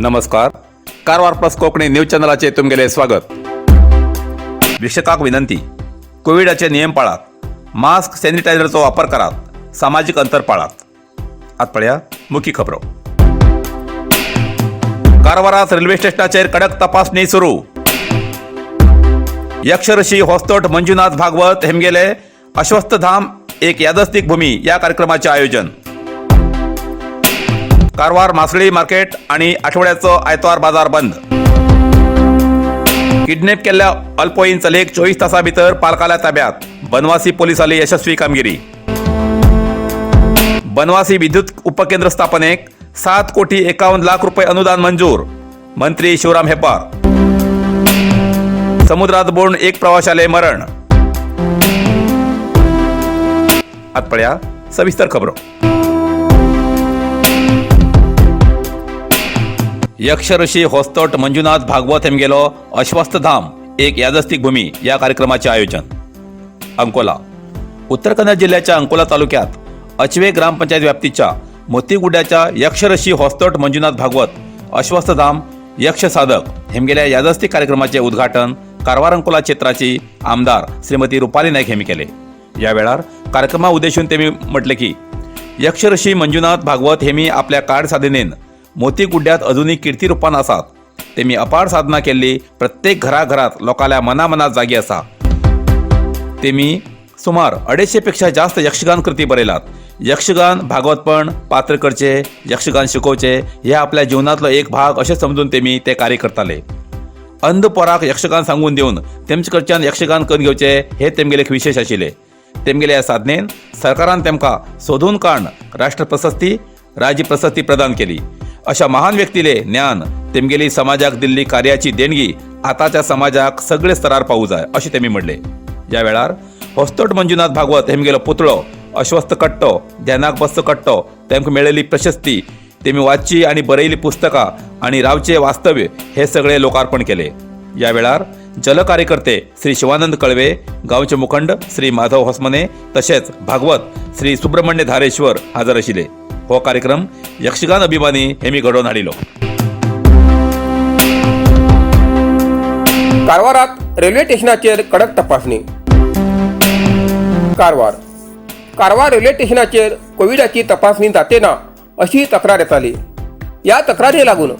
नमस्कार. Karwar plus Konkani news चॅनलाचे तुमगेले स्वागत. वीक्षकांक विनंती, कोविडाचे नियम पाळात, मास्क सॅनिटायझरचो वापर करात, सामाजिक अंतर पाळात. आत पळया मुख्य खबरो. कारवारात रेल्वे स्टेशनाचेर कडक तपासणी सुरू. यक्षऋषी होस्तोट मंजुनाथ भागवत हेमगेले अश्वस्थधाम एक यादस्तिक भूमी या कार्यक्रमाचे आयोजन. कारवार मासळी मार्केट आणि आठवड्याचो आयतवार बाजार बंद. किडनॅप केल्ल्या अल्पवयीन चलेक 24 तासां भितर पालकाल्या ताब्यात. बनवासी पोलिसांनी यशस्वी कामगिरी. बनवासी विद्युत उपकेंद्र स्थापनेक 7,51,00,000 रुपये अनुदान मंजूर. मंत्री शिवराम हेब्बार. समुद्रात बुडून एक प्रवाशाले मरण. आत पळया सविस्तर खबरो. यक्षऋषी होस्तोट मंजुनाथ भागवत हेमगेलो अश्वस्थधाम एक यादस्तिक भूमी या कार्यक्रमाचे आयोजन. अंकोला. उत्तर कन्नड जिल्ह्याच्या अंकोला तालुक्यात अचवे ग्रामपंचायत व्याप्तीच्या मोतीगुड्याच्या यक्षऋषी होस्तोट मंजुनाथ भागवत अश्वस्थधाम यक्ष साधक हेमगेल्या यादस्तिक कार्यक्रमाचे उद्घाटन कारवार अंकोला क्षेत्राची आमदार श्रीमती रुपाली नाईक हेमी केले. या वेळार कार्यक्रमा उद्देशून तेमी म्हटले की यक्षऋषी मंजुनाथ भागवत हेमी आपल्या कार्ड साधनेन मोतीगुड्ड्यात अजूनही कीर्ती रूपान आसात. तेमी अपार साधना केल्ली प्रत्येक घराघरात लोकांच्या मनामनात जागी आसा. तेमी सुमार 250 पेक्षा जास्त यक्षगान कृती बरयलात. यक्षगान भागवतपण पात्र करचे, यक्षगान शिकोवचे हे आपल्या जीवनातलो एक भाग अशें समजून तेमी ते कार्य करताले. अंध पोराक यक्षगान सांगून दिवन तेमचे कडच्यान यक्षगान करून घेवचे हे तेमगेले एक विशेष आशिल्ले. तेमगेल्या साधनेन सरकारान तेमकां सोदून काडून राष्ट्र प्रशस्ती, राज्य प्रशस्ती प्रदान केली. अशा महान व्यक्तीले ज्ञान तेमगेली समाजाक दिल्ली कार्याची देणगी आताच्या समाजाक सगळे स्तरार पावू जाय अशें तेमी म्हणले. या वेळार होस्तोट मंजुनाथ भागवत हेमगेलो पुतळो, अश्वस्थ कट्टो, ध्यानाक बस्त कट्टो, तेमकां मेळिल्ली प्रशस्ती, तेमी वाचची आणि बरयल्ली पुस्तकां आणि रावचे वास्तव्य हे सगळे लोकार्पण केले. या वेळार जल कार्यकर्ते श्री शिवानंद कळवे, गांवचे मुखंड श्री माधव होसमने तशेंच भागवत श्री सुब्रमण्य धारेश्वर हाजर आशिल्ले. हो कार्यक्रम यक्षगान अभिमानी हेमी घडोवन हाडिलो. कारवारात रेल्वे स्टेशनाचेर कडक तपासणी. कारवार रेल्वे स्टेशनाचेर कोविडाची तपासणी जातेना अशी तक्रार येताली. या तक्रारी लागून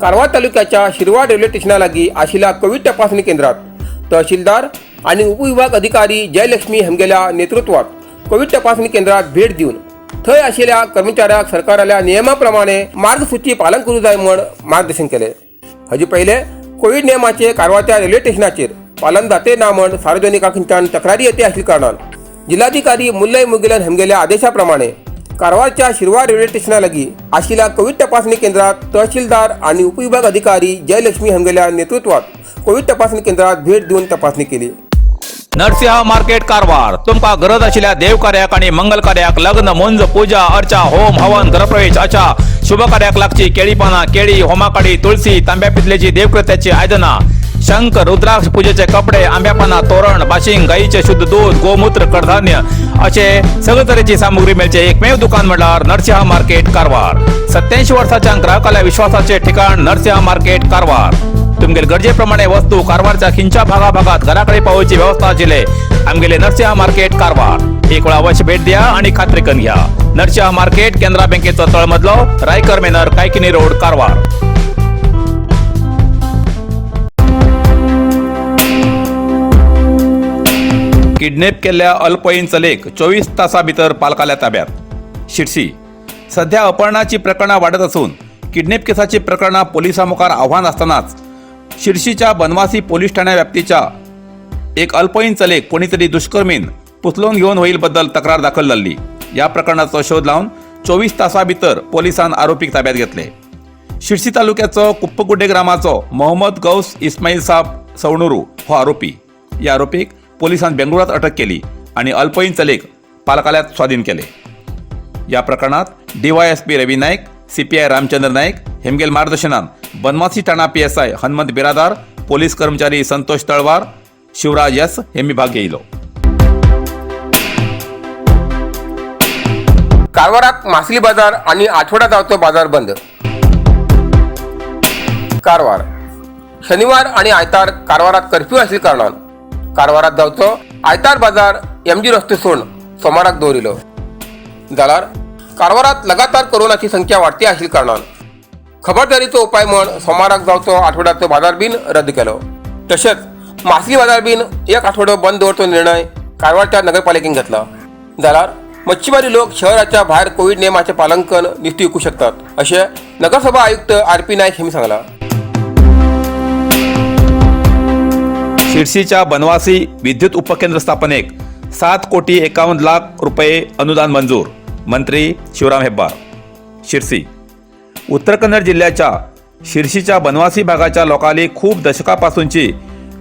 कारवार तालुक्याच्या शिरवाड रेल्वे स्टेशना लागीं आशिल्ल्या कोविड तपासणी केंद्रात तहसीलदार आणि उपविभाग अधिकारी जयलक्ष्मी हेमगेल्या नेतृत्वात कोविड तपासणी केंद्रात भेट दिवन थंय आशिल्ल्या कर्मचाऱ्याक सरकाराल्या नियमाप्रमाणे मार्गसूची पालन करूं जाय म्हण मार्गदर्शन केले. हाचे पयले कोविड नियमाचे कारवारच्या रेल्वे स्टेशनाचेर पालन जाते ना म्हण सार्वजनिकांच्यान तक्रारी येते आशिल्ल्या कारणान जिल्हाधिकारी मुल्लय मुगिलन हेमगेल्या आदेशाप्रमाणे कारवारच्या शिरवाड रेल्वे स्टेशना लागीं आशिल्ल्या कोविड तपासणी केंद्रात तहसीलदार आणि उपविभाग अधिकारी जयलक्ष्मी हेमगेल्या नेतृत्वात कोविड तपासणी केंद्रात भेट दिवन तपासणी केली. नरसिंह मार्केट कारवार. तुमकां गरज आशिल्ल्या देव कार्याक आणि मंगल कार्याक, लग्न, मुंज, पूजा, अर्चा, होम, हवन, गृहप्रवेश अशा शुभ कार्याक लागची केळी पानां, केळी, होमाकडी, तुळशी, तांब्या पितलेची देवकृत्याची आयदनां, शंख, रुद्राक्ष पूजेचे कपडे, आंब्या पानां, तोरण, बाशिंग, गाईचे शुद्ध दूध, गोमूत्र, कडधान्य असे सगळे तरेची सामुग्री मेळचे एकमेव दुकान म्हणल्यार नरसिंह मार्केट कारवार. 87 वर्सांच्या ग्राहकाल्या विश्वासाचे ठिकाण नरसिंह मार्केट कारवार. तुमगेले गरजेप्रमाणे वस्तू कारवारच्या खिंच्या भागाभागात घराकडे पावोवची व्यवस्था आशिल्ले आमगेले नरसिंह मार्केट कारवार. एक वेळा अवश्य भेट द्या आणि खात्री करून घ्या. नरसिंह मार्केट केंद्रा बँकेचो तळमजलो, रायकर मेनर, कायकिनी रोड, कारवार. किडनॅप केल्ल्या अल्पवयीन चलेक 24 तासां भितर पालकाल्या ताब्यात. शिरसी. सध्या अपहरणाची प्रकरणां वाडत असून किडनॅप केसाची प्रकरणां पोलिसां मुखार आव्हान आसतनाच शिरसीच्या बनवासी पोलीस ठाण्या व्याप्तीच्या एक अल्पवयीन चलेक कोणीतरी दुष्कर्मीन पुसलून घेवन वयील बद्दल तक्रार दाखल जाल्ली. या प्रकरणाचो शोध लावन 24 तासां भितर पोलिसांन आरोपीक ताब्यात घेतले. शिरसी तालुक्याचो कुप्पगुड्डे ग्रामाचो मोहम्मद गौस इस्माईल साब सवणुरू हो आरोपी. या आरोपीक पोलिसांन बेंगळुरात अटक केली आणि अल्पवयीन चलेक पालकाल्यात स्वाधीन केले. या प्रकरणात DYSP रवी नाईक, CPI रामचंद्र नाईक हेमगेल मार्गदर्शनान बनवासी ठाणा PSI हनुमंत बिरादार, पोलीस कर्मचारी संतोष तळवार, शिवराज यस हेमी भाग घेयलो. कारवारात मासळी बाजार आणि आठवडा जावचो बाजार बंद. कारवार शनिवार आणि आयतार कारवारात कर्फ्यू आशिल्ल्या कारणान कारवारात जावचो आयतार बाजार MG रस्तो सोडून सोमाराक दवरिलो जाल्यार कारवारात लगातार कोरोनाची संख्या वाडटी आशिल्ल्या कारणान खबरदारीचो उपाय म्हण सोमाराक जावचो आठवड्याचो बाजार बीन रद्द केलो। तशेंच मासली बाजार बीन एक आठवडो बंद दवरचो निर्णय कारवारच्या नगरपालिकेन घेतला जाल्यार मच्छीमारी लोक शहराच्या भायर कोविड नेमाचे पालन करून निश्टी विकू शकतात अशें नगरसभा आयुक्त RP नायक हांणी सांगला। शिरसीच्या बनवासी विद्युत उपकेंद्र स्थापनेक 7,51,00,000 रुपये अनुदान मंजूर मंत्री शिवराम हेब्बार। शिरसी उत्तर कन्नड जिल्ह्याच्या शिरसीच्या बनवासी भागाच्या लोकांनी खूप दशकापासूनची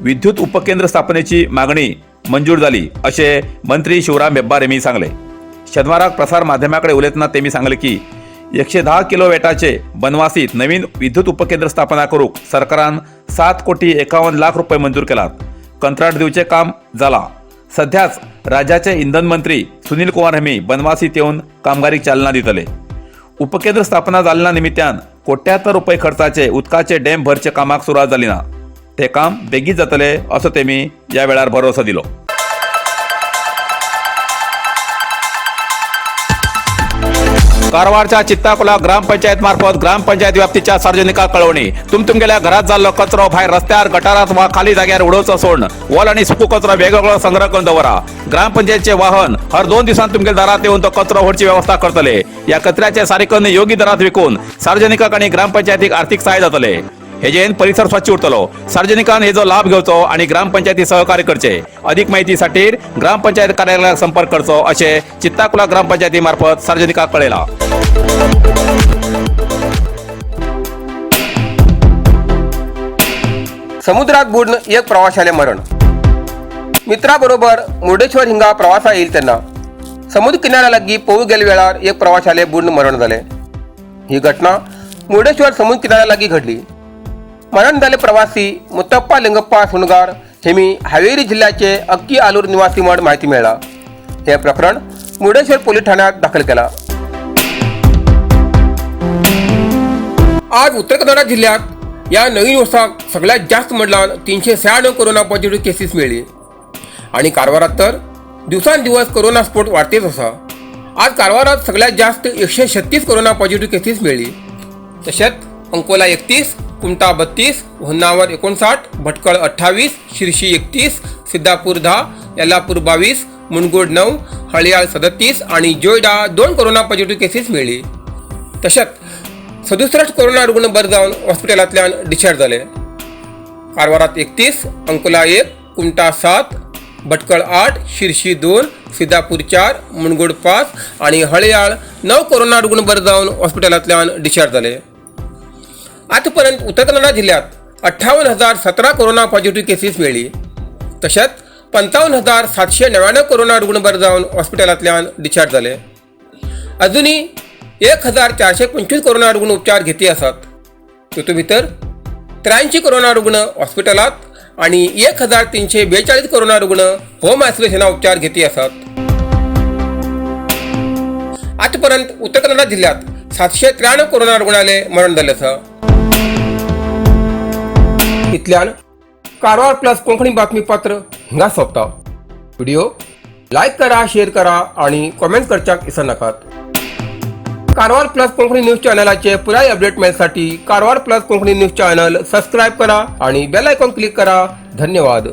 विद्युत उपकेंद्र स्थापनेची मागणी मंजूर झाली असे मंत्री शिवराम हेब्बार यांनी सांगले। शनिवाराक प्रसार माध्यमाकडे उलयतना त्यांनी सांगले की 110 किलोवॅटाचे बनवासीत नवीन विद्युत उपकेंद्र स्थापना करूक सरकारान 7,51,00,000 रुपये मंजूर केलात। कंत्राट दिवचे काम जाला। सध्याच राज्याचे इंधन मंत्री सुनील कुमार हेमी बनवासीत येऊन कामगारीक चालना दितले। उपकेंद्र स्थापना जाल्ल्या निमित्यान कोट्यातर रुपये खर्चाचे उदकाचे डॅम भरचे कामाक सुरवात जाली ना ते काम बेगीत जातले असो तेमी या वेळार भरोसो दिलो। कारवारच्या चित्ताकुला ग्रामपंचायत मार्फत ग्रामपंचायत व्याप्तीच्या सार्वजनिकांक कळवणी तुमगेल्या घरात जाल्लो कचरो भायर रस्त्यार गटारात वा खाली जाग्यार उडोवचो सोडून वोल आणि सुको कचरो वेगवेगळो संग्रह करून दवरा। ग्रामपंचायतचे वाहन हर 2 दिवसांत तुमगे दारात येऊन तो कचरो व्हरची व्यवस्था करतले। या कचऱ्याचे सारिकन योग्य दरात विकून सार्वजनिकांक आणि ग्रामपंचायतीक आर्थिक सहाय्य जातले। हेजेन परिसर स्वच्छ उरतलो। सार्वजनिकान हेजो लाभ घेवचो आणि ग्रामपंचायती सहकार्य करचे। अधिक माहितीसाठी ग्रामपंचायत कार्यालयाक संपर्क करचो असे चित्ताकुला ग्रामपंचायती मार्फत सार्वजनिकांक कळयला। समुद्रात बुडून एक प्रवाशाले मरण मित्राबरोबर मुर्डेश्वर हिंगा प्रवासा येईल तेन्ना समुद्र किनाऱ्या लागीं पोवूंक गेले वेळार एक प्रवाशाले बुडून मरण जाले। ही घटना मुर्डेश्वर समुद्र किनाऱ्या लागीं घडली। मरण जाल्ले प्रवासी मुत्तप्पा लिंगप्पा सुणगार हेमी हावेरी जिल्ह्याचे अक्की आलूर निवासी म्हण माहिती मेळ्ळा। हे प्रकरण मुर्डेश्वर पोलीस ठाण्यात दाखल केला। आज उत्तर कन्नड जिल्ह्यात या नवीन वर्साक सगळ्यात जास्त म्हटल्यार 396 कोरोना पॉझिटिव्ह केसीस मेळ्ळी आणि कारवारात तर दिवसांदिवस कोरोना स्फोट वाढतेच असा। आज कारवारात सगळ्यात जास्त 136 कोरोना पॉझिटिव्ह केसीस मेळ्ळी। तशेंच अंकोला 31, कुमटा 32, होन्नावर 59, भटकळ 28, शिरशी 31, सिद्धापूर 10, येल्लापूर 22, मुनगोड 9, हळयाळ 37 आणि जोयडा 2 कोरोना पॉझिटिव्ह केसीस मेळ्ळी। तशेंच 67 कोरोना रुग्ण बरे जावन हॉस्पिटलांतल्यान डिस्चार्ज जाले। कारवारात 31, अंकोला 1, कुमटा 7, भटकळ 8, शिरशी 2, सिद्धापूर 4, मुनगोड 5 आणि हळयाळ 9 कोरोना रुग्ण बरे जावन हॉस्पिटलांतल्यान डिस्चार्ज जाले। आजपर्यंत उत्तर कन्नड जिल्ह्यात 58,017 कोरोना पॉझिटिव्ह केसीस मेळ्ळी। तशेंच 55,799 कोरोना रुग्ण बरे जावन हॉस्पिटलांतल्यान डिस्चार्ज जाले। अजूनही 1,425 कोरोना रुग्ण उपचार घेती आसात। तातूंत भितर 83 कोरोना रुग्ण हॉस्पिटलात आणि 1,342 कोरोना रुग्ण होम आयसोलेशना उपचार घेती आसात। आजपर्यंत उत्तर कन्नड जिल्ह्यात 793 कोरोना रुग्णाले मरण जाल्ले आसा। इतल्यान कारवार प्लस कोंकणी बातमीपत्र हिंगा सोंपता। व्हिडिओ लाईक करा, शेअर करा आणि कमेंट करच्याक विसरू नाकात। कारवार प्लस कोंकणी न्यूज चॅनलाचे पुराय अपडेट मेळसाठी Karwar plus Konkani news channel subscribe करा आणि बेल आयकॉन क्लिक करा। धन्यवाद।